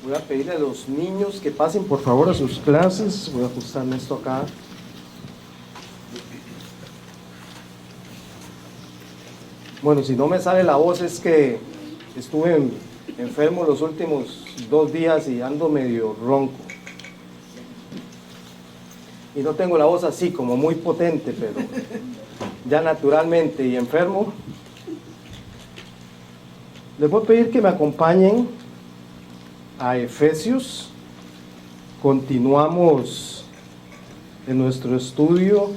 Voy a pedirle a los niños que pasen por favor a sus clases. Voy a ajustarme esto acá. Bueno, si no me sale la voz es que estuve enfermo los últimos 2 días y ando medio ronco. Y no tengo la voz así como muy potente, pero ya naturalmente y enfermo. Les voy a pedir que me acompañen a Efesios. Continuamos en nuestro estudio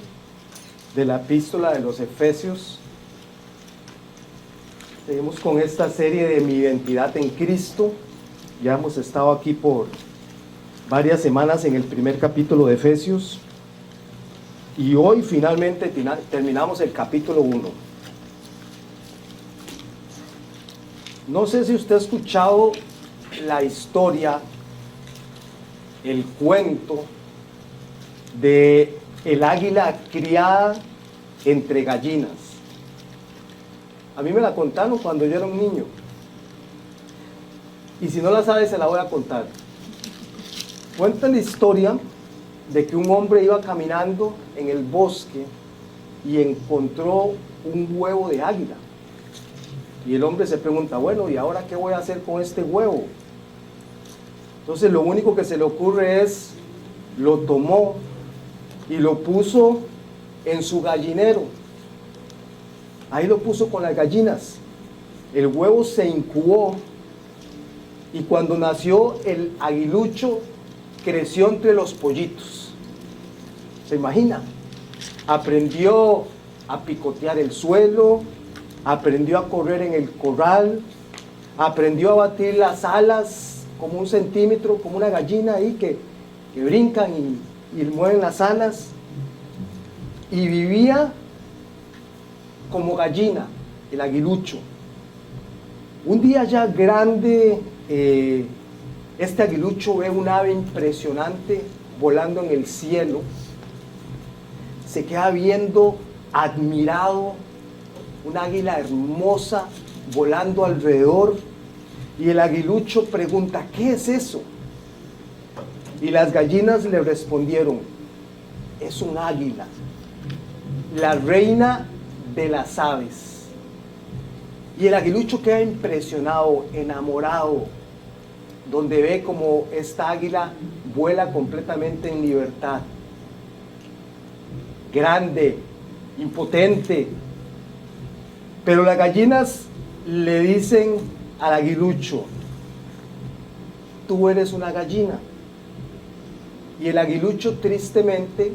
de la epístola de los Efesios. Seguimos con esta serie de mi identidad en Cristo. Ya hemos estado aquí por varias semanas en el primer capítulo de Efesios. Y hoy finalmente terminamos el capítulo 1. No sé si usted ha escuchado la historia, el cuento de el águila criada entre gallinas. A mí me la contaron cuando yo era un niño. Y si no la sabe, se la voy a contar. Cuenta la historia de que un hombre iba caminando en el bosque y encontró un huevo de águila. Y el hombre se pregunta, bueno, ¿y ahora qué voy a hacer con este huevo? Entonces lo único que se le ocurre es, lo tomó y lo puso en su gallinero. Ahí lo puso con las gallinas. El huevo se incubó y cuando nació el aguilucho, creció entre los pollitos. ¿Se imagina? Aprendió a picotear el suelo, aprendió a correr en el corral, aprendió a batir las alas como 1 centímetro, como una gallina ahí que brincan y mueven las alas. Y vivía como gallina, el aguilucho. Un día ya grande, este aguilucho ve un ave impresionante volando en el cielo. Se queda viendo, admirado, un águila hermosa volando alrededor. Y el aguilucho pregunta, ¿qué es eso? Y las gallinas le respondieron, es un águila, la reina de las aves. Y el aguilucho queda impresionado, enamorado, donde ve como esta águila vuela completamente en libertad. Grande, impotente. Pero las gallinas le dicen al aguilucho, tú eres una gallina. Y el aguilucho tristemente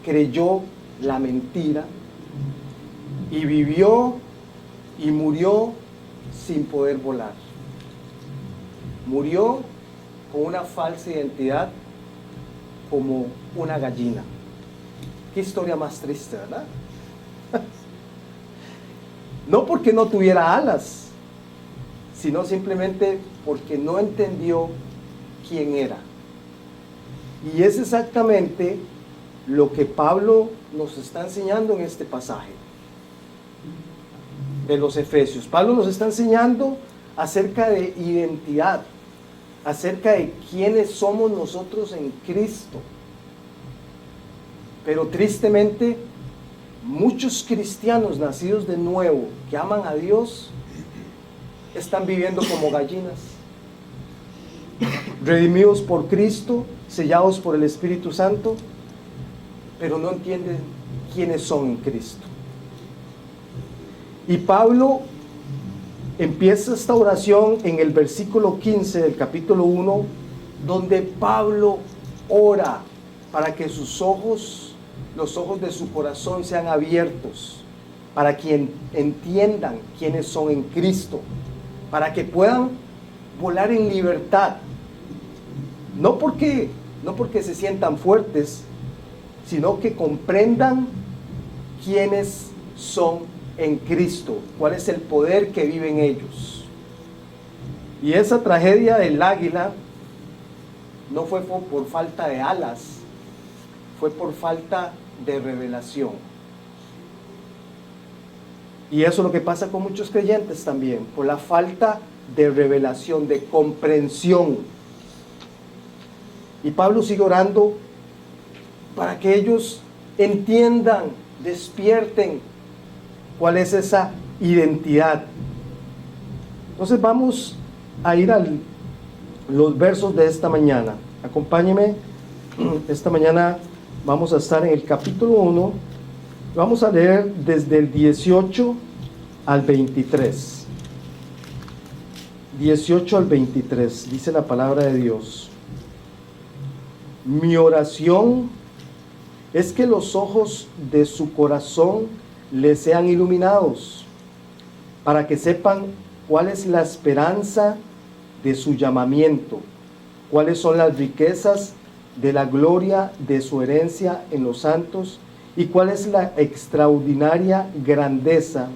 creyó la mentira y vivió y murió sin poder volar. Murió con una falsa identidad como una gallina. Qué historia más triste, ¿verdad? No porque no tuviera alas, sino simplemente porque no entendió quién era. Y es exactamente lo que Pablo nos está enseñando en este pasaje de los Efesios. Pablo nos está enseñando acerca de identidad, acerca de quiénes somos nosotros en Cristo. Pero tristemente, muchos cristianos nacidos de nuevo que aman a Dios están viviendo como gallinas, redimidos por Cristo, sellados por el Espíritu Santo, pero no entienden quiénes son en Cristo. Y Pablo empieza esta oración en el versículo 15 del capítulo 1, donde Pablo ora para que sus ojos, los ojos de su corazón sean abiertos, para que entiendan quiénes son en Cristo, para que puedan volar en libertad, no porque se sientan fuertes, sino que comprendan quiénes son en Cristo, cuál es el poder que vive en ellos. Y esa tragedia del águila no fue por falta de alas, fue por falta de revelación. Y eso es lo que pasa con muchos creyentes también, por la falta de revelación, de comprensión Y Pablo sigue orando para que ellos entiendan, despierten cuál es esa identidad. Entonces vamos a ir a los versos de esta mañana. Acompáñeme. Esta mañana vamos a estar en el capítulo 1. Vamos a leer desde el 18 al 23. 18 al 23, dice la palabra de Dios. Mi oración es que los ojos de su corazón les sean iluminados, para que sepan cuál es la esperanza de su llamamiento, cuáles son las riquezas de la gloria de su herencia en los santos, y cuál es la extraordinaria grandeza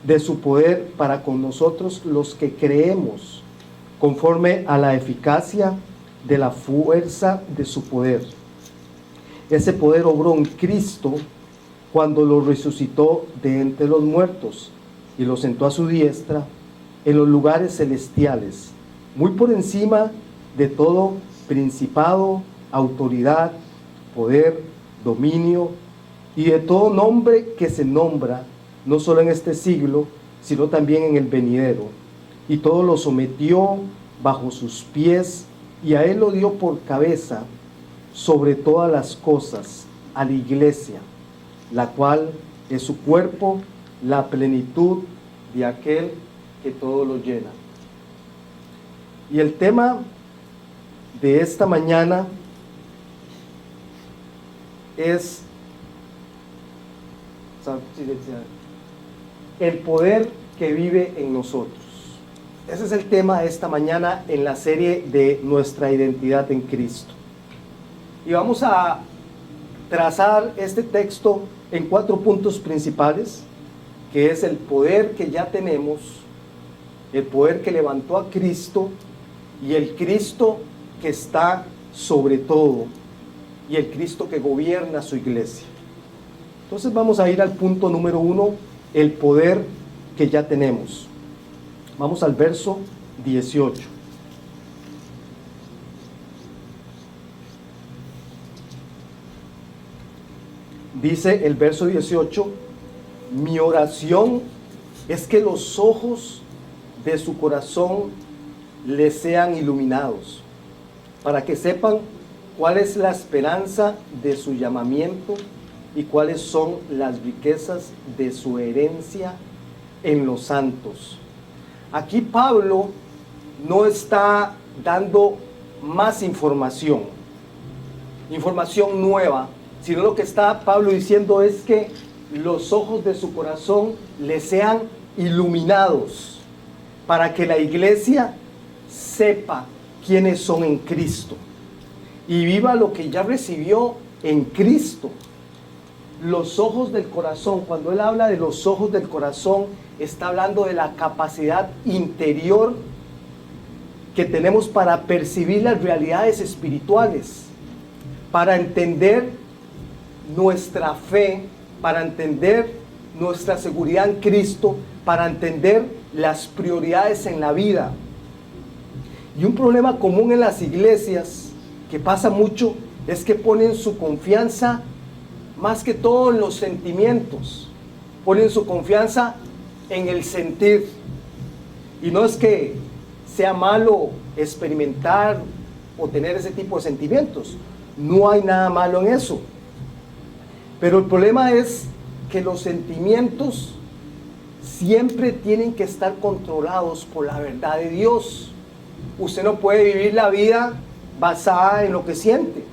de su poder para con nosotros los que creemos, conforme a la eficacia de la fuerza de su poder. Ese poder obró en Cristo cuando lo resucitó de entre los muertos y lo sentó a su diestra en los lugares celestiales, muy por encima de todo principado, autoridad, poder, dominio y de todo nombre que se nombra, no solo en este siglo, sino también en el venidero. Y todo lo sometió bajo sus pies, y a él lo dio por cabeza sobre todas las cosas, a la iglesia, la cual es su cuerpo, la plenitud de aquel que todo lo llena. Y el tema de esta mañana es el poder que vive en nosotros. Ese es el tema de esta mañana en la serie de nuestra identidad en Cristo. Y vamos a trazar este texto en 4 puntos principales, que es el poder que ya tenemos, el poder que levantó a Cristo y el Cristo que está sobre todo y el Cristo que gobierna su iglesia. Entonces vamos a ir al punto número 1, el poder que ya tenemos. Vamos al verso 18. Dice el verso 18, mi oración es que los ojos de su corazón les sean iluminados, para que sepan cuál es la esperanza de su llamamiento y cuáles son las riquezas de su herencia en los santos. Aquí Pablo no está dando más información nueva, sino lo que está Pablo diciendo es que los ojos de su corazón le sean iluminados, para que la iglesia sepa quiénes son en Cristo y viva lo que ya recibió en Cristo. Los ojos del corazón, cuando él habla de los ojos del corazón, está hablando de la capacidad interior que tenemos para percibir las realidades espirituales, para entender nuestra fe, para entender nuestra seguridad en Cristo, para entender las prioridades en la vida. Y un problema común en las iglesias, que pasa mucho, es que ponen su confianza más que todo en los sentimientos, ponen su confianza en el sentir. Y no es que sea malo experimentar o tener ese tipo de sentimientos, no hay nada malo en eso. Pero el problema es que los sentimientos siempre tienen que estar controlados por la verdad de Dios. Usted no puede vivir la vida basada en lo que siente.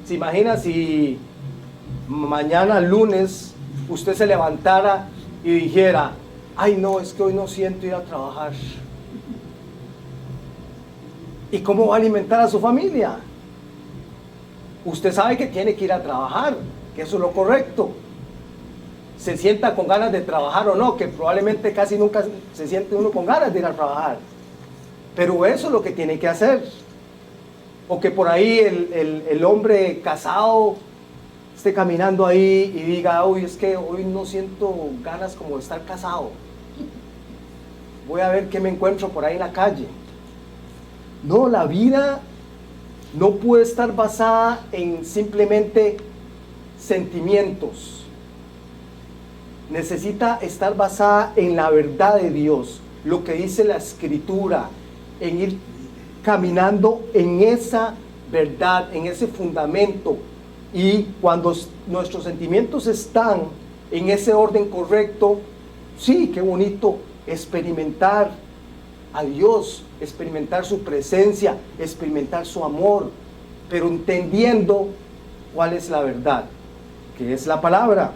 ¿Se imagina si mañana lunes usted se levantara y dijera, ay no, es que hoy no siento ir a trabajar? ¿Y cómo va a alimentar a su familia? Usted sabe que tiene que ir a trabajar, que eso es lo correcto. Se sienta con ganas de trabajar o no, que probablemente casi nunca se siente uno con ganas de ir a trabajar. Pero eso es lo que tiene que hacer. O que por ahí el hombre casado esté caminando ahí y diga, uy, es que hoy no siento ganas como de estar casado. Voy a ver qué me encuentro por ahí en la calle. No, la vida no puede estar basada en simplemente sentimientos. Necesita estar basada en la verdad de Dios, lo que dice la Escritura, en ir caminando en esa verdad, en ese fundamento. Y cuando nuestros sentimientos están en ese orden correcto, sí, qué bonito experimentar a Dios, experimentar su presencia, experimentar su amor, pero entendiendo cuál es la verdad, que es la palabra.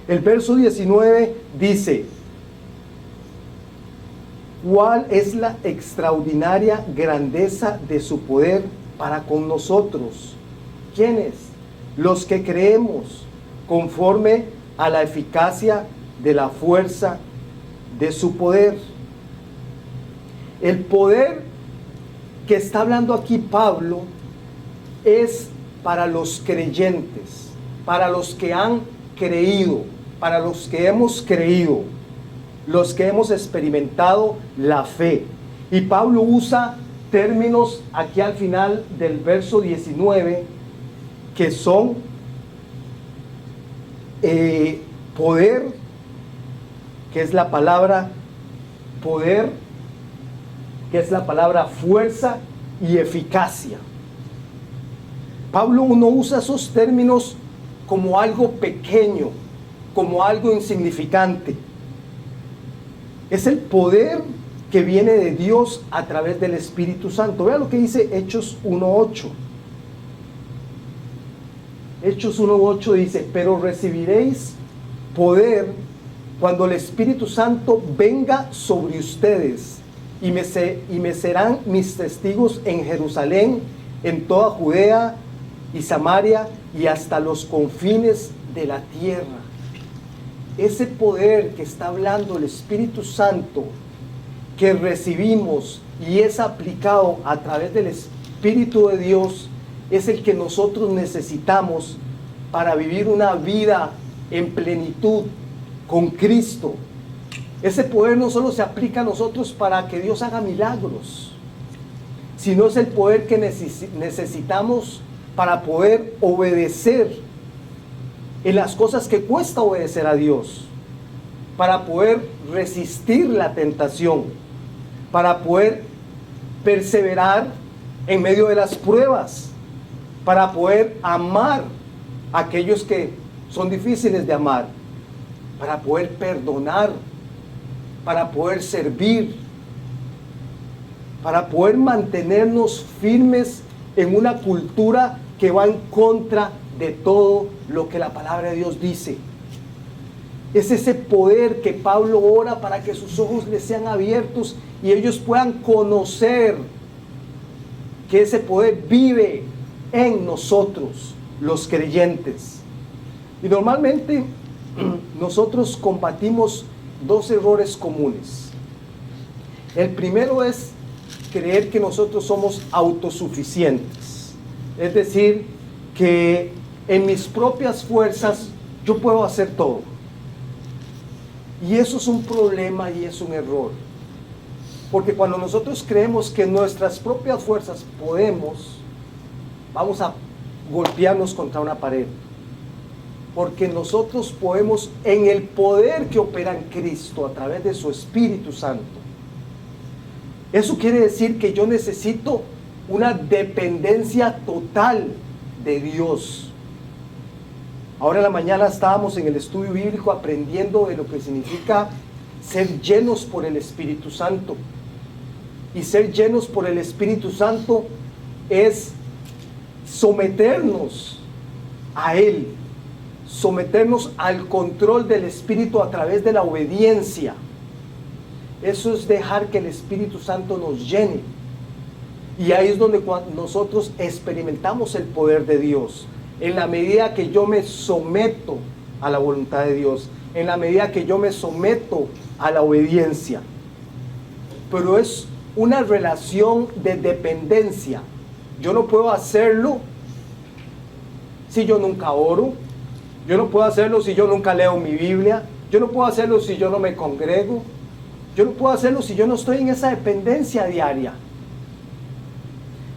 El verso 19 dice: ¿cuál es la extraordinaria grandeza de su poder para con nosotros? ¿Quiénes? Los que creemos, conforme a la eficacia de la fuerza de su poder. El poder que está hablando aquí Pablo es para los creyentes, para los que han creído, para los que hemos creído, los que hemos experimentado la fe. Y Pablo usa términos aquí al final del verso 19 que son poder, que es la palabra poder, que es la palabra fuerza y eficacia. Pablo no usa esos términos como algo pequeño, como algo insignificante. Es el poder que viene de Dios a través del Espíritu Santo. Vea lo que dice Hechos 1:8. Hechos 1:8 dice: pero recibiréis poder cuando el Espíritu Santo venga sobre ustedes, y me serán mis testigos en Jerusalén, en toda Judea y Samaria y hasta los confines de la tierra. Ese poder que está hablando el Espíritu Santo, que recibimos y es aplicado a través del Espíritu de Dios, es el que nosotros necesitamos para vivir una vida en plenitud con Cristo. Ese poder no solo se aplica a nosotros para que Dios haga milagros, sino es el poder que necesitamos para poder obedecer en las cosas que cuesta obedecer a Dios, para poder resistir la tentación, para poder perseverar en medio de las pruebas, para poder amar a aquellos que son difíciles de amar, para poder perdonar, para poder servir, para poder mantenernos firmes en una cultura que va en contra de todo lo que la palabra de Dios dice. Es ese poder que Pablo ora para que sus ojos les sean abiertos y ellos puedan conocer que ese poder vive en nosotros, los creyentes. Y normalmente nosotros combatimos dos errores comunes. El primero es creer que nosotros somos autosuficientes, es decir, que en mis propias fuerzas yo puedo hacer todo. Y eso es un problema y es un error, porque cuando nosotros creemos que en nuestras propias fuerzas podemos, vamos a golpearnos contra una pared, porque nosotros podemos, en el poder que opera en Cristo a través de su Espíritu Santo. Eso quiere decir que yo necesito una dependencia total de Dios. Ahora en la mañana estábamos en el estudio bíblico aprendiendo de lo que significa ser llenos por el Espíritu Santo. Y ser llenos por el Espíritu Santo es someternos a Él, someternos al control del Espíritu a través de la obediencia. Eso es dejar que el Espíritu Santo nos llene. Y ahí es donde nosotros experimentamos el poder de Dios. En la medida que yo me someto a la voluntad de Dios, en la medida que yo me someto a la obediencia. Pero es una relación de dependencia. Yo no puedo hacerlo si yo nunca oro. Yo no puedo hacerlo si yo nunca leo mi Biblia. Yo no puedo hacerlo si yo no me congrego. Yo no puedo hacerlo si yo no estoy en esa dependencia diaria.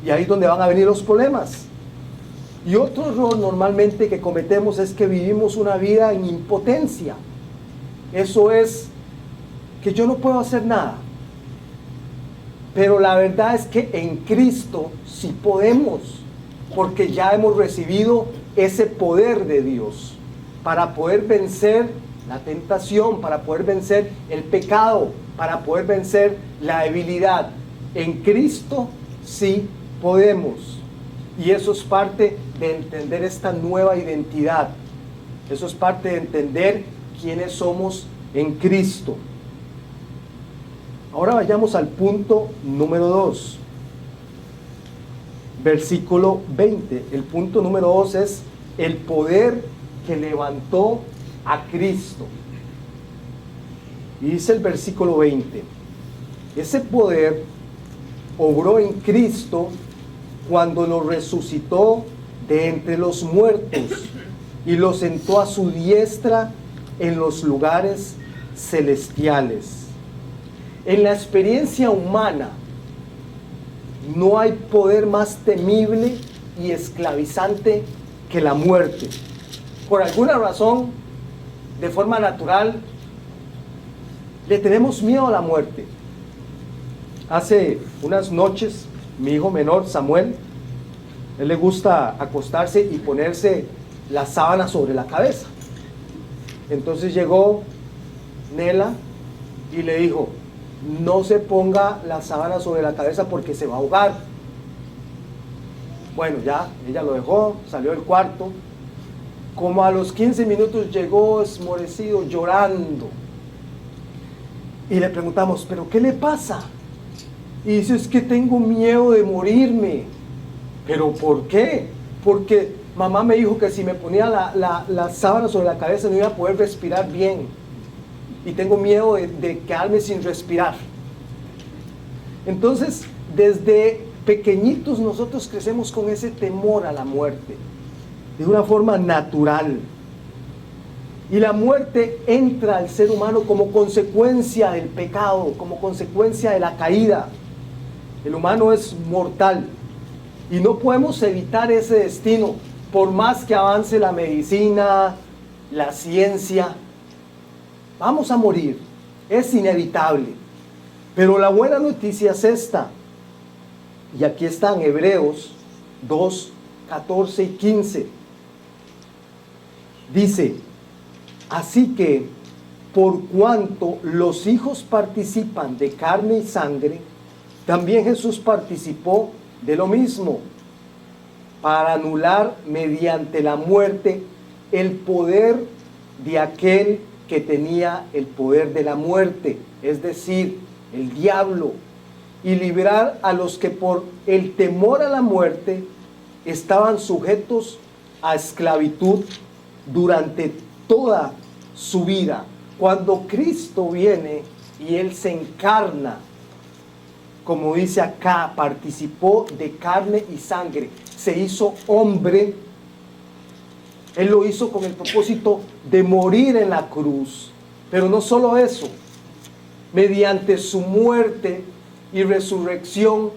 Y ahí es donde van a venir los problemas. Y otro error normalmente que cometemos es que vivimos una vida en impotencia. Eso es que yo no puedo hacer nada. Pero la verdad es que en Cristo sí podemos, porque ya hemos recibido ese poder de Dios para poder vencer la tentación, para poder vencer el pecado, para poder vencer la debilidad. En Cristo sí podemos. Y eso es parte de entender esta nueva identidad. Eso es parte de entender quiénes somos en Cristo. Ahora vayamos al punto número 2. Versículo 20. El punto número 2 es el poder que levantó a Cristo. Y dice el versículo 20. Ese poder obró en Cristo cuando lo resucitó de entre los muertos y lo sentó a su diestra en los lugares celestiales. En la experiencia humana no hay poder más temible y esclavizante que la muerte. Por alguna razón, de forma natural, le tenemos miedo a la muerte. Hace unas noches, mi hijo menor, Samuel, él le gusta acostarse y ponerse la sábana sobre la cabeza. Entonces llegó Nela y le dijo: no se ponga la sábana sobre la cabeza porque se va a ahogar. Bueno, ya, ella lo dejó, salió del cuarto. Como a los 15 minutos llegó esmorecido, llorando. Y le preguntamos: ¿pero qué le pasa? Y dice: es que tengo miedo de morirme. ¿Pero por qué? Porque mamá me dijo que si me ponía la sábana sobre la cabeza no iba a poder respirar bien. Y tengo miedo de quedarme sin respirar. Entonces, desde pequeñitos nosotros crecemos con ese temor a la muerte, de una forma natural. Y la muerte entra al ser humano como consecuencia del pecado, como consecuencia de la caída. El humano es mortal y no podemos evitar ese destino, por más que avance la medicina, la ciencia. Vamos a morir, es inevitable. Pero la buena noticia es esta, y aquí están Hebreos 2, 14 y 15. Dice: así que, por cuanto los hijos participan de carne y sangre, también Jesús participó de lo mismo, para anular mediante la muerte el poder de aquel que tenía el poder de la muerte, es decir, el diablo, y librar a los que por el temor a la muerte estaban sujetos a esclavitud durante toda su vida. Cuando Cristo viene y Él se encarna, como dice acá, participó de carne y sangre, se hizo hombre. Él lo hizo con el propósito de morir en la cruz. Pero no solo eso, mediante su muerte y resurrección,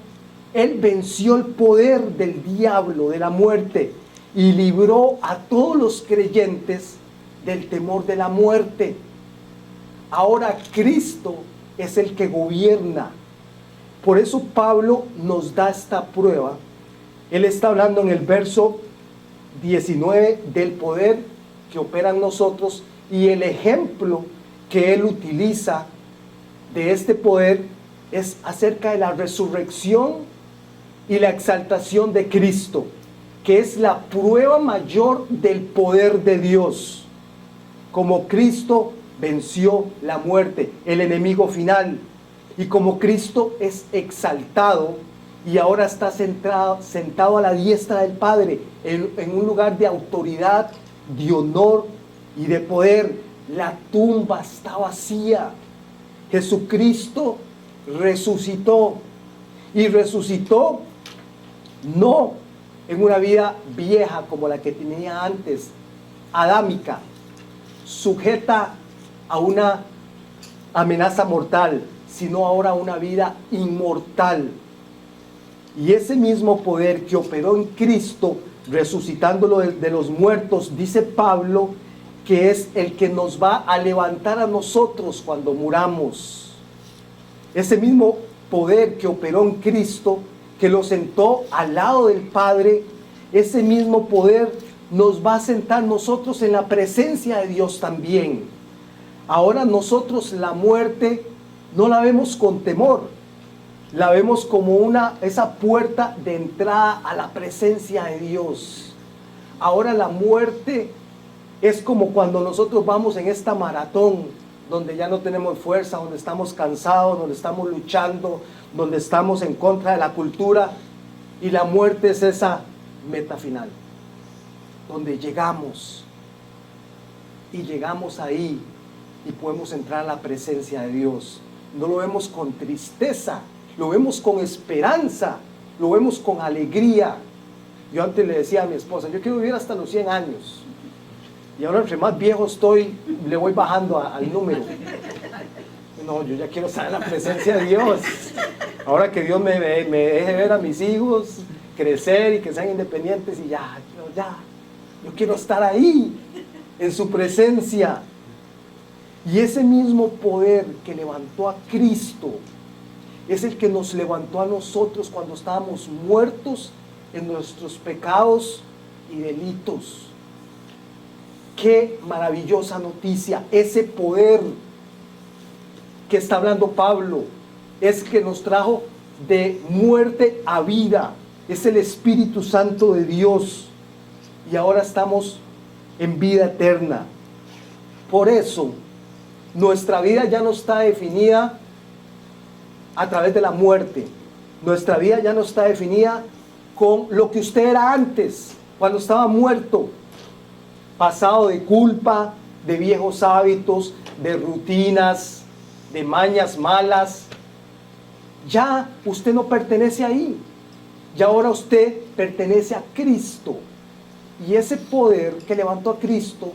Él venció el poder del diablo, de la muerte, y libró a todos los creyentes del temor de la muerte. Ahora Cristo es el que gobierna. Por eso Pablo nos da esta prueba. Él está hablando en el verso 19 del poder que opera en nosotros, y el ejemplo que él utiliza de este poder es acerca de la resurrección y la exaltación de Cristo, que es la prueba mayor del poder de Dios. Como Cristo venció la muerte, el enemigo final, y como Cristo es exaltado y ahora está sentado a la diestra del Padre, en un lugar de autoridad, de honor y de poder. La tumba está vacía. Jesucristo resucitó, y resucitó no en una vida vieja como la que tenía antes, adámica, sujeta a una amenaza mortal, sino ahora una vida inmortal. Y ese mismo poder que operó en Cristo, resucitándolo de los muertos, dice Pablo, que es el que nos va a levantar a nosotros cuando muramos. Ese mismo poder que operó en Cristo, que lo sentó al lado del Padre, ese mismo poder nos va a sentar nosotros en la presencia de Dios también. Ahora nosotros la muerte no la vemos con temor, la vemos como esa puerta de entrada a la presencia de Dios. Ahora la muerte es como cuando nosotros vamos en esta maratón, donde ya no tenemos fuerza, donde estamos cansados, donde estamos luchando, donde estamos en contra de la cultura, y la muerte es esa meta final, donde llegamos ahí y podemos entrar a la presencia de Dios. No lo vemos con tristeza, lo vemos con esperanza, lo vemos con alegría. Yo antes le decía a mi esposa, yo quiero vivir hasta los 100 años. Y ahora entre más viejo estoy, le voy bajando al número. No, yo ya quiero estar en la presencia de Dios. Ahora que Dios me deje ver a mis hijos crecer y que sean independientes, y yo quiero estar ahí, en su presencia. Y ese mismo poder que levantó a Cristo es el que nos levantó a nosotros cuando estábamos muertos en nuestros pecados y delitos. Qué maravillosa noticia. Ese poder que está hablando Pablo es que nos trajo de muerte a vida. Es el Espíritu Santo de Dios. Y ahora estamos en vida eterna. Por eso, nuestra vida ya no está definida a través de la muerte. Nuestra vida ya no está definida con lo que usted era antes, cuando estaba muerto, pasado de culpa, de viejos hábitos, de rutinas, de mañas malas. Ya usted no pertenece ahí. Ya ahora usted pertenece a Cristo. Y ese poder que levantó a Cristo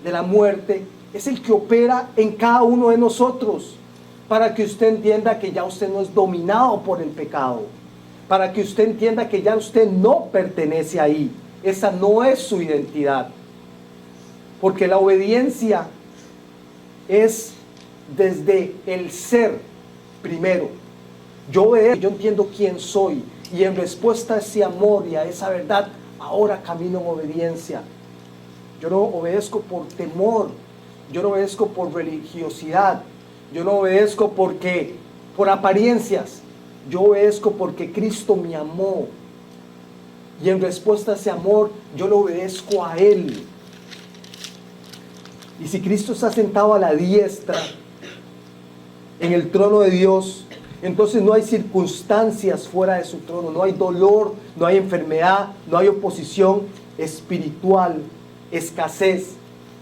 de la muerte es el que opera en cada uno de nosotros, para que usted entienda que ya usted no es dominado por el pecado, para que usted entienda que ya usted no pertenece ahí. Esa no es su identidad, porque la obediencia es desde el ser primero. Yo obedezco, yo entiendo quién soy, y en respuesta a ese amor y a esa verdad, ahora camino en obediencia. Yo no obedezco por temor, yo no obedezco por religiosidad, yo no obedezco por apariencias, yo obedezco porque Cristo me amó, y en respuesta a ese amor yo le obedezco a Él. Y si Cristo está sentado a la diestra en el trono de Dios, entonces no hay circunstancias fuera de su trono, no hay dolor, no hay enfermedad, no hay oposición espiritual, escasez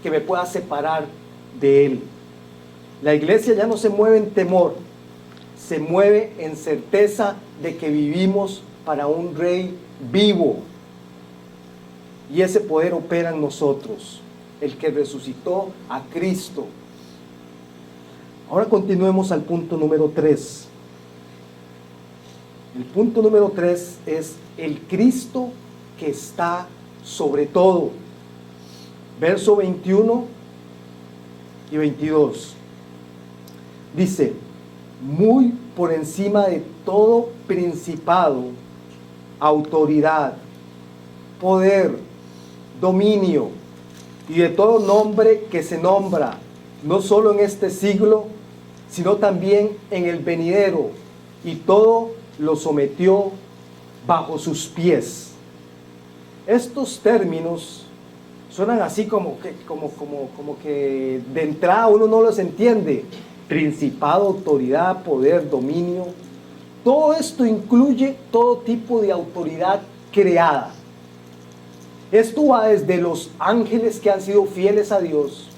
que me pueda separar de Él. La iglesia ya no se mueve en temor, se mueve en certeza de que vivimos para un Rey vivo. Y ese poder opera en nosotros, el que resucitó a Cristo. Ahora continuemos al punto número 3. El punto número 3 es el Cristo que está sobre todo. Verso 21 y 22. Dice, muy por encima de todo principado, autoridad, poder, dominio y de todo nombre que se nombra, no solo en este siglo, sino también en el venidero, y todo lo sometió bajo sus pies. Estos términos suenan así como que de entrada uno no los entiende. Principado, autoridad, poder, dominio. Todo esto incluye todo tipo de autoridad creada. Esto va desde los ángeles que han sido fieles a Dios,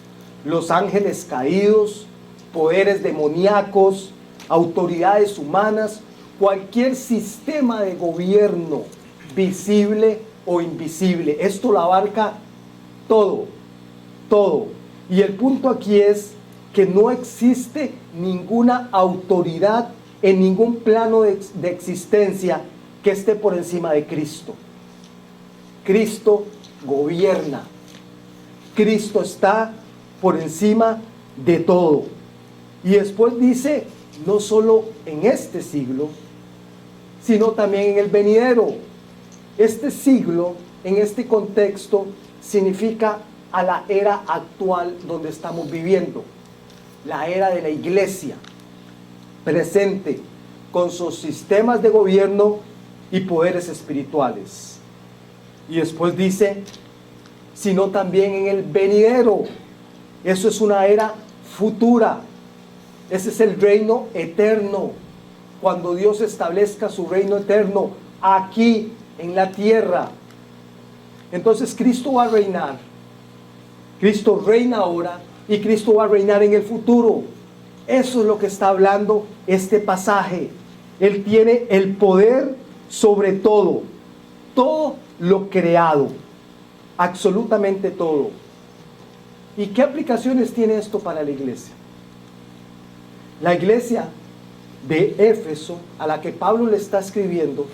los ángeles caídos, poderes demoníacos, autoridades humanas, cualquier sistema de gobierno, visible o invisible. Esto lo abarca todo, todo. Y el punto aquí es que no existe ninguna autoridad en ningún plano de existencia que esté por encima de Cristo. Cristo gobierna. Cristo está por encima de todo. Y después dice, no solo en este siglo, sino también en el venidero. Este siglo, en este contexto, significa a la era actual donde estamos viviendo. La era de la iglesia, presente, con sus sistemas de gobierno y poderes espirituales. Y después dice, sino también en el venidero. Eso es una era futura. Ese es el reino eterno. Cuando Dios establezca su reino eterno aquí en la tierra. Entonces Cristo va a reinar. Cristo reina ahora y Cristo va a reinar en el futuro. Eso es lo que está hablando este pasaje. Él tiene el poder sobre todo. Todo lo creado. Absolutamente todo. ¿Y qué aplicaciones tiene esto para la iglesia? La iglesia de Éfeso, a la que Pablo le está escribiendo,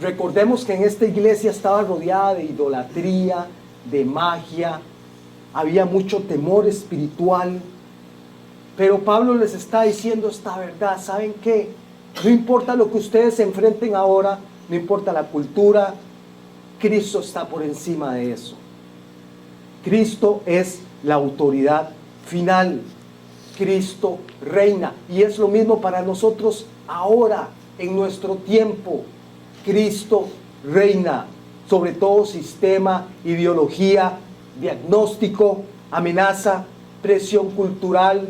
recordemos que en esta iglesia estaba rodeada de idolatría, de magia, había mucho temor espiritual, pero Pablo les está diciendo esta verdad. ¿Saben qué? No importa lo que ustedes se enfrenten ahora, no importa la cultura, Cristo está por encima de eso. Cristo es la autoridad final. Cristo reina. Y es lo mismo para nosotros ahora, en nuestro tiempo. Cristo reina sobre todo sistema, ideología, diagnóstico, amenaza, presión cultural,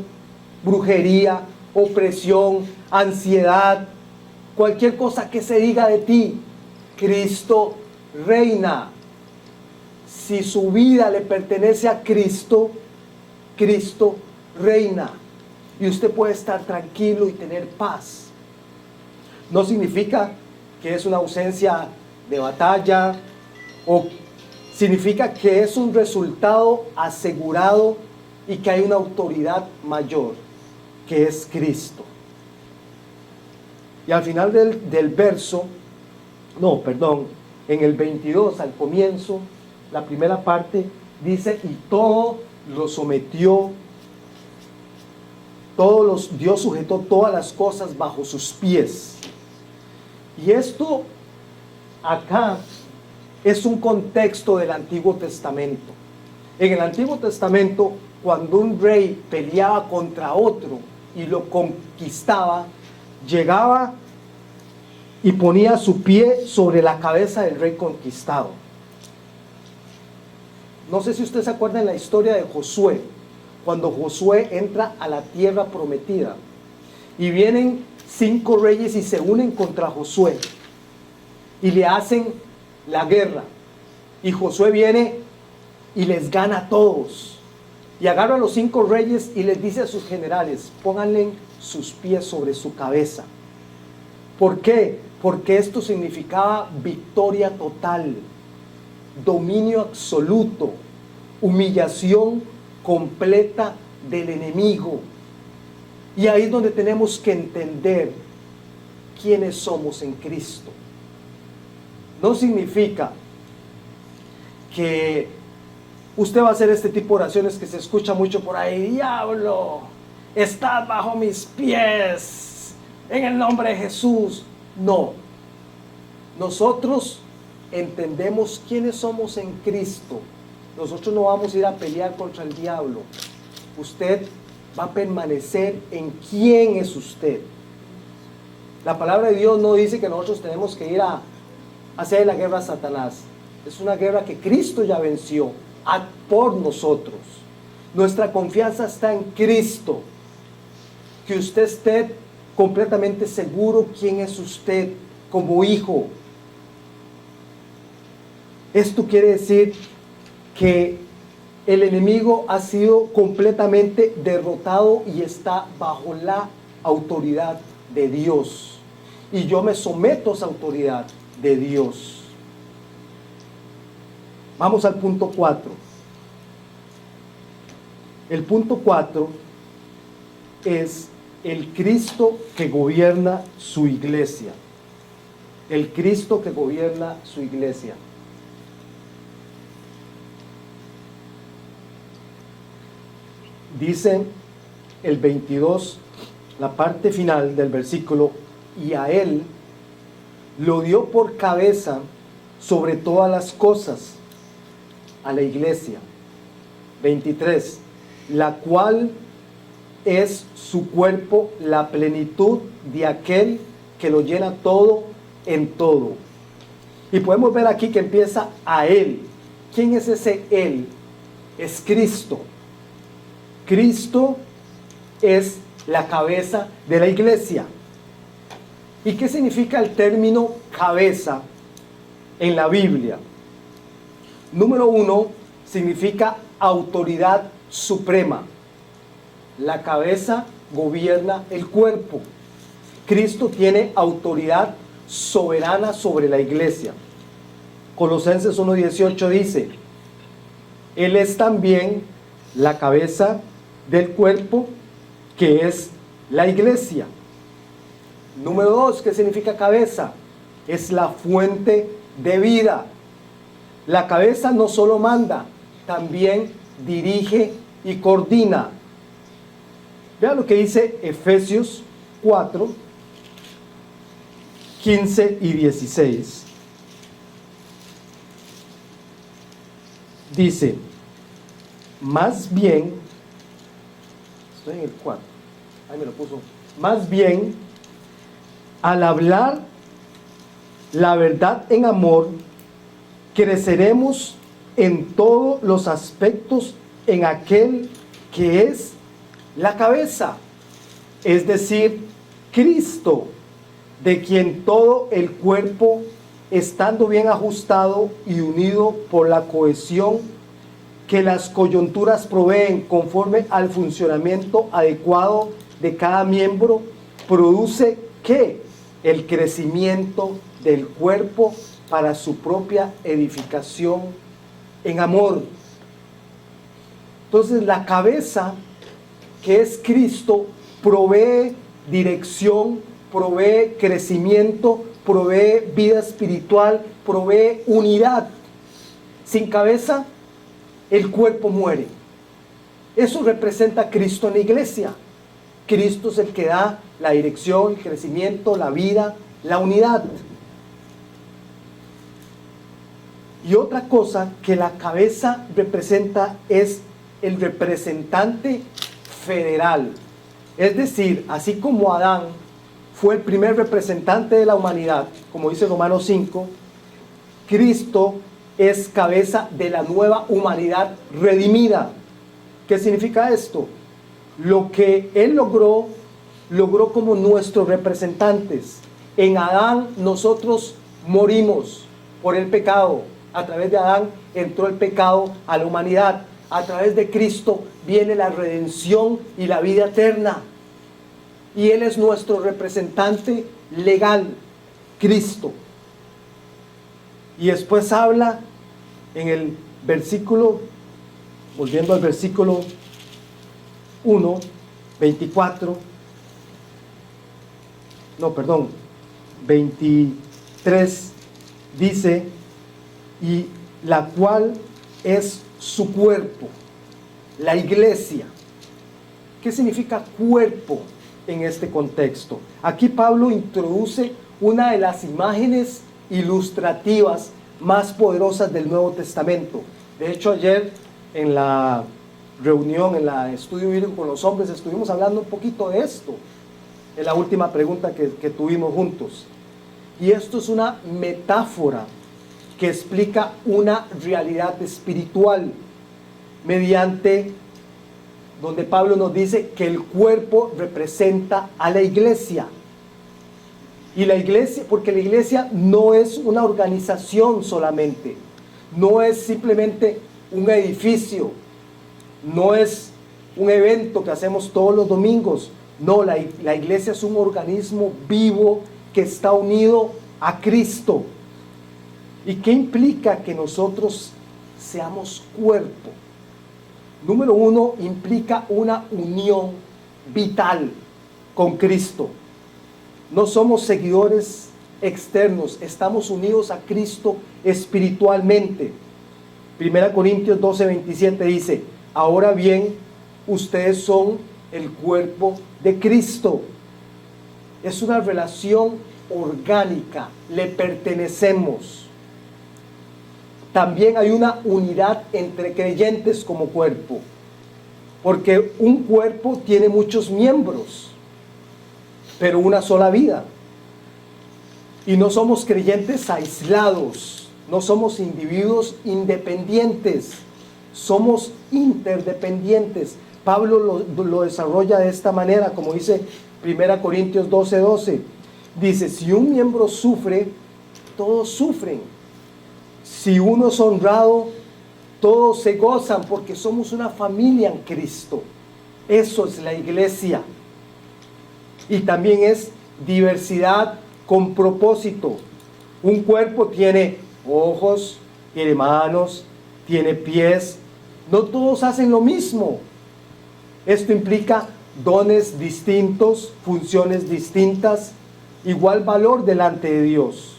brujería, opresión, ansiedad, cualquier cosa que se diga de ti. Cristo reina. Si su vida le pertenece a Cristo, Cristo reina. Y usted puede estar tranquilo y tener paz. No significa que es una ausencia de batalla, o significa que es un resultado asegurado y que hay una autoridad mayor, que es Cristo. Y al final del verso, en el 22, al comienzo, la primera parte dice, y todo lo sometió, Dios sujetó todas las cosas bajo sus pies. Y esto acá es un contexto del Antiguo Testamento. En el Antiguo Testamento, cuando un rey peleaba contra otro y lo conquistaba, llegaba y ponía su pie sobre la cabeza del rey conquistado. No sé si usted se acuerda en la historia de Josué, cuando Josué entra a la tierra prometida y vienen 5 reyes y se unen contra Josué y le hacen la guerra, y Josué viene y les gana a todos y agarra a los 5 reyes y les dice a sus generales, pónganle sus pies sobre su cabeza. ¿Por qué? Porque esto significaba victoria total, dominio absoluto, humillación completa del enemigo. Y ahí es donde tenemos que entender quiénes somos en Cristo. No significa que usted va a hacer este tipo de oraciones que se escucha mucho por ahí. Diablo, estás bajo mis pies, en el nombre de Jesús. No. Nosotros entendemos quiénes somos en Cristo. Nosotros no vamos a ir a pelear contra el diablo. Usted va a permanecer en quién es usted. La palabra de Dios no dice que nosotros tenemos que ir a hacer la guerra a Satanás. Es una guerra que Cristo ya venció por nosotros. Nuestra confianza está en Cristo. Que usted esté completamente seguro quién es usted como hijo. Esto quiere decir que el enemigo ha sido completamente derrotado y está bajo la autoridad de Dios. Y yo me someto a esa autoridad de Dios. Vamos al punto 4. El punto 4 es el Cristo que gobierna su iglesia. el Cristo que gobierna su iglesia. Dice el 22, la parte final del versículo, y a él lo dio por cabeza sobre todas las cosas, a la iglesia. 23, la cual es su cuerpo, la plenitud de aquel que lo llena todo en todo. Y podemos ver aquí que empieza a él. ¿Quién es ese él? Es Cristo. Cristo es la cabeza de la iglesia. ¿Y qué significa el término cabeza en la Biblia? Número uno, significa autoridad suprema. La cabeza gobierna el cuerpo. Cristo tiene autoridad soberana sobre la iglesia. Colosenses 1:18 dice, Él es también la cabeza del cuerpo, que es la iglesia. Número 2, ¿qué significa cabeza? Es la fuente de vida. La cabeza no solo manda, también dirige y coordina. Vean lo que dice Efesios 4, 15 y 16. Dice, más bien, estoy en el 4, ahí me lo puso, más bien, al hablar la verdad en amor, creceremos en todos los aspectos en aquel que es la cabeza, es decir, Cristo, de quien todo el cuerpo, estando bien ajustado y unido por la cohesión que las coyunturas proveen conforme al funcionamiento adecuado de cada miembro, produce ¿qué? El crecimiento del cuerpo para su propia edificación en amor. Entonces la cabeza, que es Cristo, provee dirección, provee crecimiento, provee vida espiritual, provee unidad. Sin cabeza, el cuerpo muere. Eso representa a Cristo en la iglesia. Cristo es el que da la dirección, el crecimiento, la vida, la unidad. Y otra cosa que la cabeza representa es el representante federal. Es decir, así como Adán fue el primer representante de la humanidad, como dice Romanos 5, Cristo es cabeza de la nueva humanidad redimida. ¿Qué significa esto? Lo que Él logró como nuestros representantes. En Adán nosotros morimos por el pecado. A través de Adán entró el pecado a la humanidad. A través de Cristo viene la redención y la vida eterna. Y Él es nuestro representante legal, Cristo. Y después habla en el versículo, volviendo al versículo 1, 24, 23, dice, y la cual es su cuerpo, la iglesia. ¿Qué significa cuerpo en este contexto? Aquí Pablo introduce una de las imágenes ilustrativas más poderosas del Nuevo Testamento. De hecho, ayer en la reunión, en la estudio bíblico con los hombres, estuvimos hablando un poquito de esto, en la última pregunta que tuvimos juntos. Y esto es una metáfora que explica una realidad espiritual, mediante donde Pablo nos dice que el cuerpo representa a la iglesia. Y la iglesia, porque la iglesia no es una organización solamente, no es simplemente un edificio, no es un evento que hacemos todos los domingos. No, la iglesia es un organismo vivo que está unido a Cristo. ¿Y qué implica que nosotros seamos cuerpo? Número uno, implica una unión vital con Cristo. No somos seguidores externos, estamos unidos a Cristo espiritualmente. 1 Corintios 12:27 dice: ahora bien, ustedes son el cuerpo de Cristo. Es una relación orgánica, le pertenecemos. También hay una unidad entre creyentes como cuerpo, porque un cuerpo tiene muchos miembros, pero una sola vida. Y no somos creyentes aislados, no somos individuos independientes, somos interdependientes. Pablo lo desarrolla de esta manera, como dice 1 Corintios 12:12. Dice: si un miembro sufre, todos sufren. Si uno es honrado, todos se gozan, porque somos una familia en Cristo. Eso es la iglesia. Y también es diversidad con propósito. Un cuerpo tiene ojos, tiene manos, tiene pies. No todos hacen lo mismo. Esto implica dones distintos, funciones distintas, igual valor delante de Dios.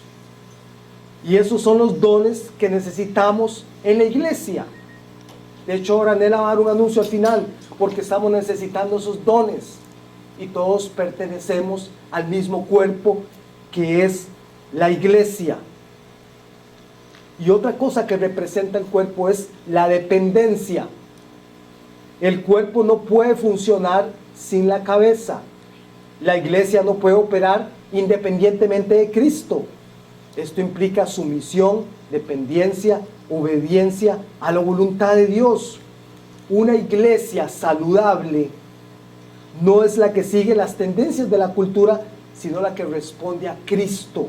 Y esos son los dones que necesitamos en la iglesia. De hecho, ahora Nela va a dar un anuncio al final, porque estamos necesitando esos dones. Y todos pertenecemos al mismo cuerpo que es la iglesia. Y otra cosa que representa el cuerpo es la dependencia. El cuerpo no puede funcionar sin la cabeza. La iglesia no puede operar independientemente de Cristo. Esto implica sumisión, dependencia, obediencia a la voluntad de Dios. Una iglesia saludable no es la que sigue las tendencias de la cultura, sino la que responde a Cristo.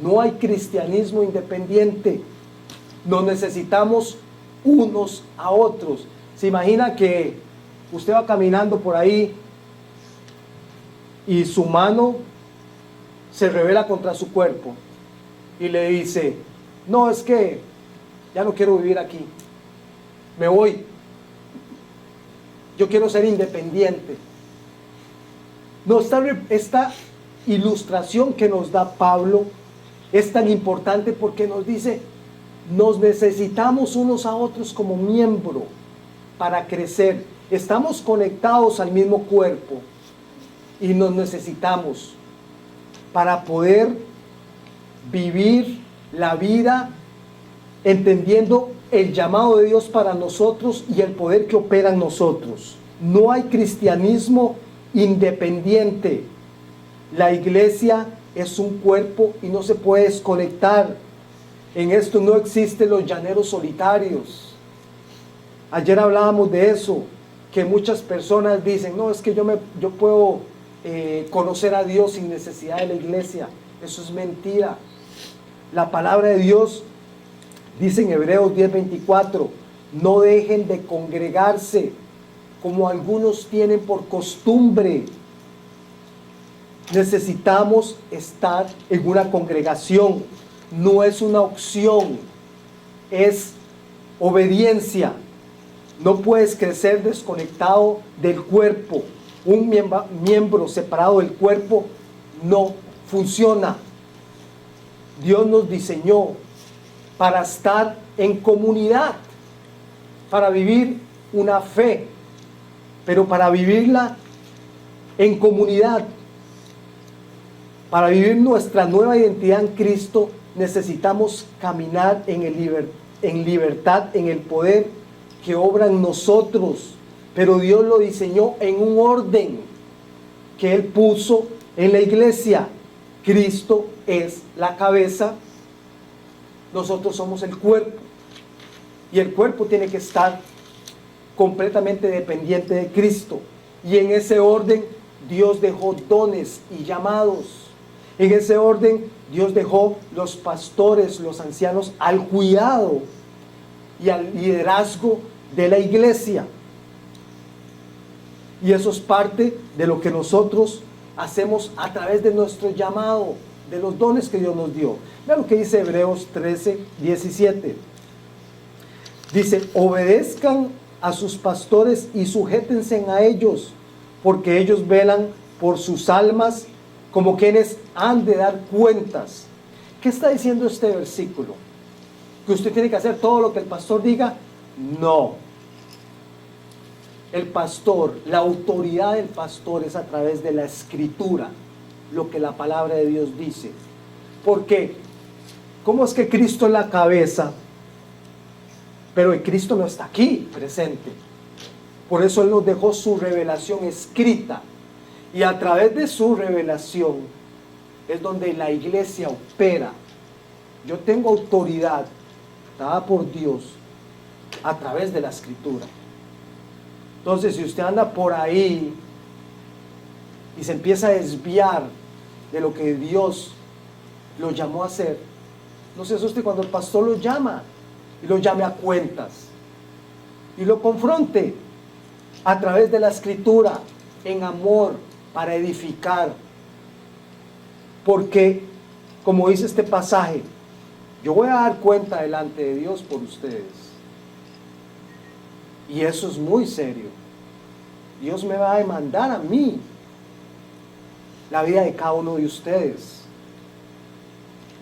No hay cristianismo independiente. Nos necesitamos unos a otros. Se imagina que usted va caminando por ahí y su mano se revela contra su cuerpo y le dice: no, es que ya no quiero vivir aquí, me voy, yo quiero ser independiente. No, esta ilustración que nos da Pablo es tan importante, porque nos dice: nos necesitamos unos a otros como miembro para crecer. Estamos conectados al mismo cuerpo y nos necesitamos para poder vivir la vida entendiendo el llamado de Dios para nosotros y el poder que opera en nosotros. No hay cristianismo independiente. La iglesia es un cuerpo y no se puede desconectar. En esto no existen los llaneros solitarios. Ayer hablábamos de eso, que muchas personas dicen: no, es que yo puedo conocer a Dios sin necesidad de la iglesia. Eso es mentira. La palabra de Dios dice en Hebreos 10:24: no dejen de congregarse como algunos tienen por costumbre. Necesitamos estar en una congregación. No es una opción, es obediencia. No puedes crecer desconectado del cuerpo. Un miembro separado del cuerpo no funciona. Dios nos diseñó para estar en comunidad, para vivir una fe, pero para vivirla en comunidad, para vivir nuestra nueva identidad en Cristo, necesitamos caminar en libertad, en el poder que obra en nosotros. Pero Dios lo diseñó en un orden que Él puso en la iglesia. Cristo es la cabeza, nosotros somos el cuerpo. Y el cuerpo tiene que estar completamente dependiente de Cristo. Y en ese orden Dios dejó dones y llamados. En ese orden Dios dejó los pastores, los ancianos, al cuidado y al liderazgo de la iglesia. Y eso es parte de lo que nosotros hacemos a través de nuestro llamado, de los dones que Dios nos dio. Vean lo que dice Hebreos 13:17. Dice: obedezcan a sus pastores y sujétense a ellos, porque ellos velan por sus almas como quienes han de dar cuentas. ¿Qué está diciendo este versículo? ¿Que usted tiene que hacer todo lo que el pastor diga? No. El pastor, la autoridad del pastor es a través de la escritura, lo que la palabra de Dios dice. Porque, ¿cómo es que Cristo es la cabeza? Pero el Cristo no está aquí presente. Por eso Él nos dejó su revelación escrita. Y a través de su revelación es donde la iglesia opera. Yo tengo autoridad dada por Dios a través de la escritura. Entonces, si usted anda por ahí y se empieza a desviar de lo que Dios lo llamó a hacer, no se asuste cuando el pastor lo llama y lo llame a cuentas y lo confronte a través de la escritura en amor para edificar. Porque, como dice este pasaje, yo voy a dar cuenta delante de Dios por ustedes. Y eso es muy serio. Dios me va a demandar a mí la vida de cada uno de ustedes.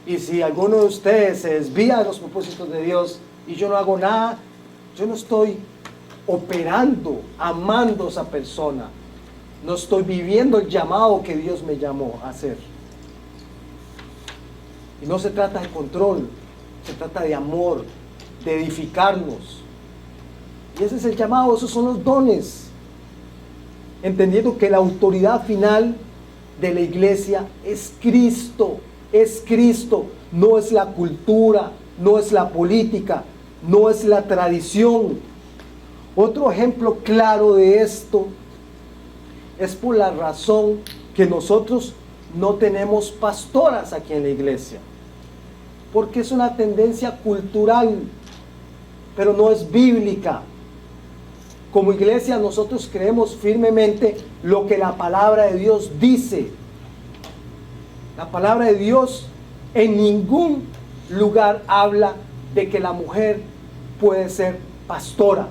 Y si alguno de ustedes se desvía de los propósitos de Dios y yo no hago nada, yo no estoy operando, amando a esa persona. No estoy viviendo el llamado que Dios me llamó a hacer. Y no se trata de control, se trata de amor, de edificarnos. Y ese es el llamado, esos son los dones. Entendiendo que la autoridad final de la iglesia es Cristo. Es Cristo, no es la cultura, no es la política, no es la tradición. Otro ejemplo claro de esto es por la razón que nosotros no tenemos pastoras aquí en la iglesia. Porque es una tendencia cultural, pero no es bíblica. Como iglesia nosotros creemos firmemente lo que la palabra de Dios dice. La palabra de Dios en ningún lugar habla de que la mujer puede ser pastora.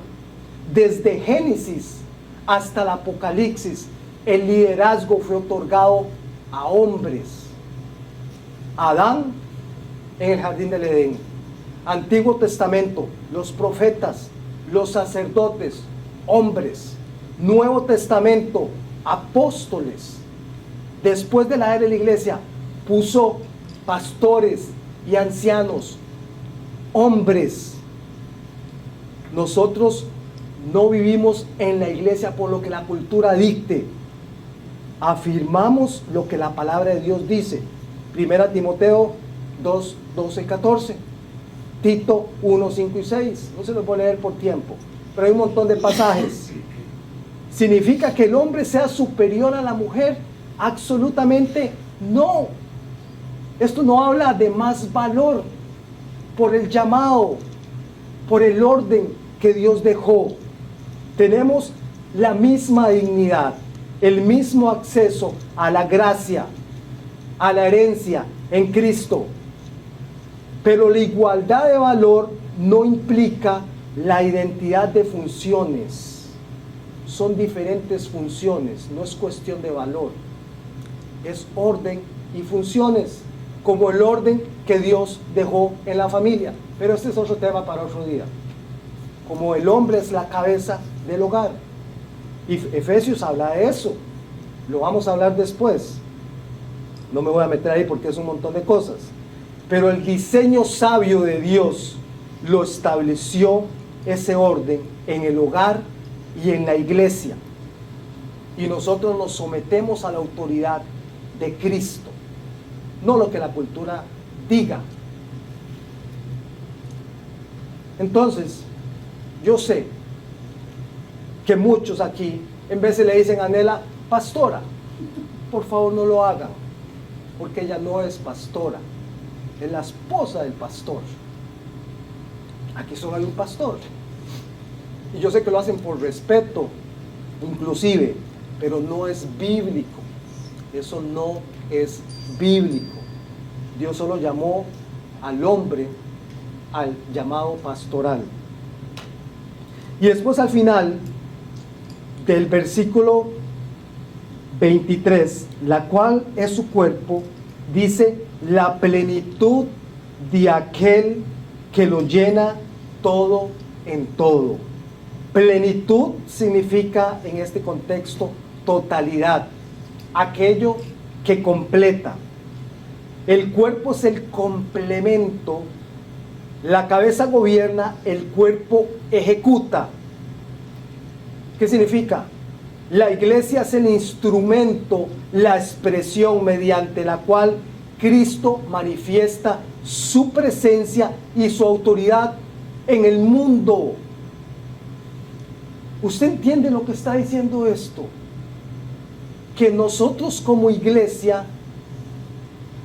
Desde Génesis hasta el Apocalipsis, el liderazgo fue otorgado a hombres. Adán en el jardín del Edén. Antiguo Testamento, los profetas, los sacerdotes, hombres. Nuevo Testamento, apóstoles. Después de la era de la iglesia, puso pastores y ancianos, hombres. Nosotros no vivimos en la iglesia por lo que la cultura dicte. Afirmamos lo que la palabra de Dios dice. 1 Timoteo 2, 12 y 14. Tito 1, 5 y 6. No se los voy a leer por tiempo, pero hay un montón de pasajes. ¿Significa que el hombre sea superior a la mujer? Absolutamente no. Esto no habla de más valor por el llamado, por el orden que Dios dejó. Tenemos la misma dignidad, el mismo acceso a la gracia, a la herencia en Cristo. Pero la igualdad de valor no implica la identidad de funciones. Son diferentes funciones, no es cuestión de valor. Es orden y funciones, como el orden que Dios dejó en la familia. Pero este es otro tema para otro día. Como el hombre es la cabeza del hogar. Y Efesios habla de eso. Lo vamos a hablar después. No me voy a meter ahí porque es un montón de cosas. Pero el diseño sabio de Dios lo estableció ese orden en el hogar y en la iglesia. Y nosotros nos sometemos a la autoridad de Cristo, no lo que la cultura diga. Entonces, yo sé que muchos aquí, en vez de le dicen a Nela, pastora, por favor no lo hagan, porque ella no es pastora, es la esposa del pastor. Aquí solo hay un pastor. Y yo sé que lo hacen por respeto, inclusive, pero no es bíblico. Eso no es bíblico. Dios solo llamó al hombre al llamado pastoral. Y después al final del versículo 23, la cual es su cuerpo, dice, la plenitud de aquel que lo llena todo en todo. Plenitud significa en este contexto totalidad, aquello que completa. El cuerpo es el complemento, la cabeza gobierna, el cuerpo ejecuta. ¿Qué significa? La iglesia es el instrumento, la expresión mediante la cual Cristo manifiesta su presencia y su autoridad en el mundo. ¿Usted entiende lo que está diciendo esto? Que nosotros como iglesia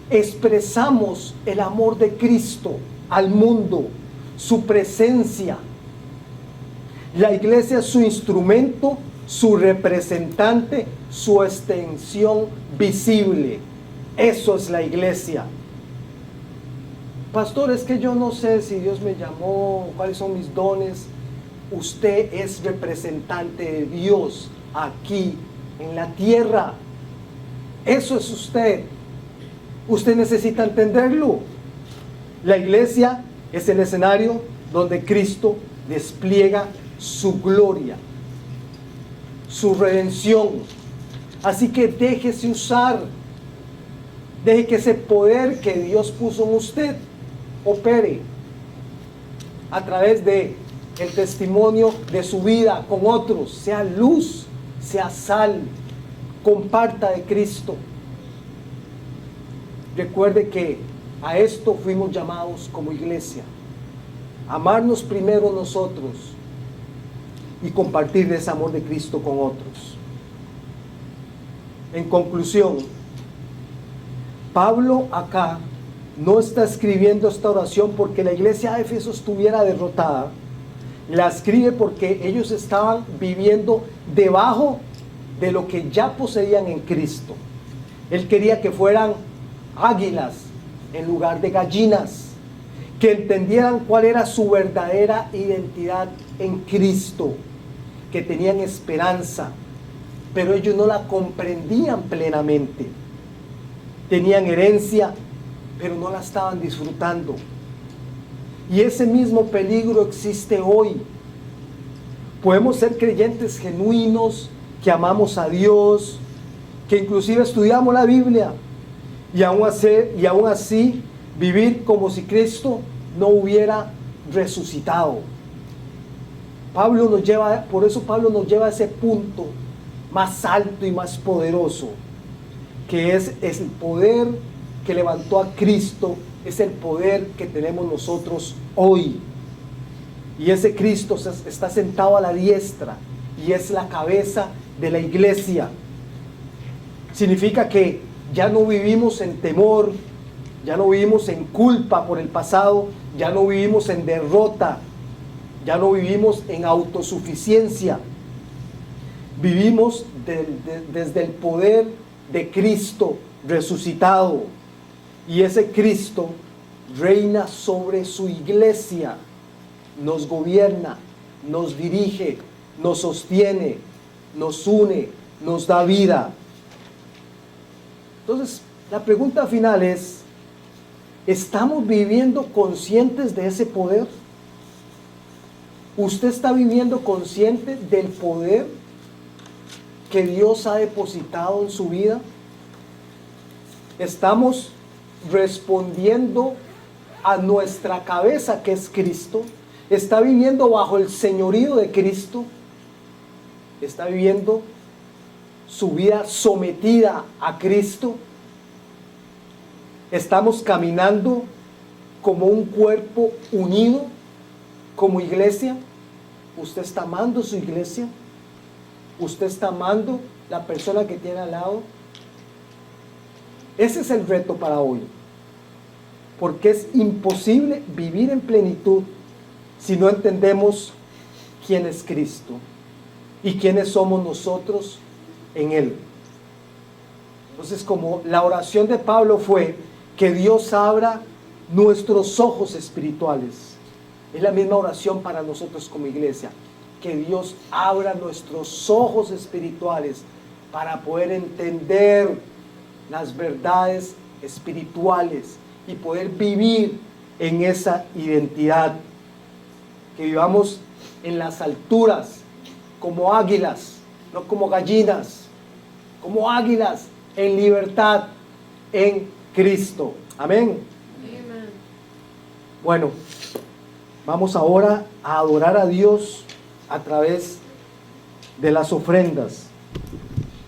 expresamos el amor de Cristo al mundo, su presencia. La iglesia es su instrumento, su representante, su extensión visible. Eso es la iglesia. Pastor, es que yo no sé si Dios me llamó, cuáles son mis dones. Usted es representante de Dios aquí en la tierra. Eso es usted. Usted necesita entenderlo. La iglesia es el escenario donde Cristo despliega su gloria, su redención. Así que déjese usar. Deje que ese poder que Dios puso en usted opere a través de el testimonio de su vida con otros. Sea luz, sea sal, comparta de Cristo. Recuerde que a esto fuimos llamados como iglesia. Amarnos primero nosotros y compartir de ese amor de Cristo con otros. En conclusión, Pablo acá no está escribiendo esta oración porque la iglesia de Éfeso estuviera derrotada. La escribe porque ellos estaban viviendo debajo de lo que ya poseían en Cristo. Él quería que fueran águilas en lugar de gallinas, que entendieran cuál era su verdadera identidad en Cristo, que tenían esperanza, pero ellos no la comprendían plenamente. Tenían herencia, pero no la estaban disfrutando. Y ese mismo peligro existe hoy. Podemos ser creyentes genuinos, que amamos a Dios, que inclusive estudiamos la Biblia, y aún así vivir como si Cristo no hubiera resucitado. Por eso Pablo nos lleva a ese punto más alto y más poderoso, que es el poder que levantó a Cristo, es el poder que tenemos nosotros hoy. Y ese Cristo está sentado a la diestra y es la cabeza de la iglesia. Significa que ya no vivimos en temor, ya no vivimos en culpa por el pasado, ya no vivimos en derrota, ya no vivimos en autosuficiencia. Vivimos desde el poder de Cristo resucitado. Y ese Cristo reina sobre su iglesia, nos gobierna, nos dirige, nos sostiene, nos une, nos da vida. Entonces, la pregunta final es, ¿estamos viviendo conscientes de ese poder? ¿Usted está viviendo consciente del poder que Dios ha depositado en su vida? ¿Estamos respondiendo a nuestra cabeza, que es Cristo? ¿Está viviendo bajo el señorío de Cristo? ¿Está viviendo su vida sometida a Cristo? ¿Estamos caminando como un cuerpo unido, como iglesia? ¿Usted está amando su iglesia? ¿Usted está amando la persona que tiene al lado? Ese es el reto para hoy, porque es imposible vivir en plenitud si no entendemos quién es Cristo y quiénes somos nosotros en Él. Entonces, como la oración de Pablo fue que Dios abra nuestros ojos espirituales, es la misma oración para nosotros como iglesia, que Dios abra nuestros ojos espirituales para poder entender las verdades espirituales y poder vivir en esa identidad. Que vivamos en las alturas como águilas, no como gallinas, como águilas en libertad en Cristo. Amén. Amen. Bueno, vamos ahora a adorar a Dios a través de las ofrendas.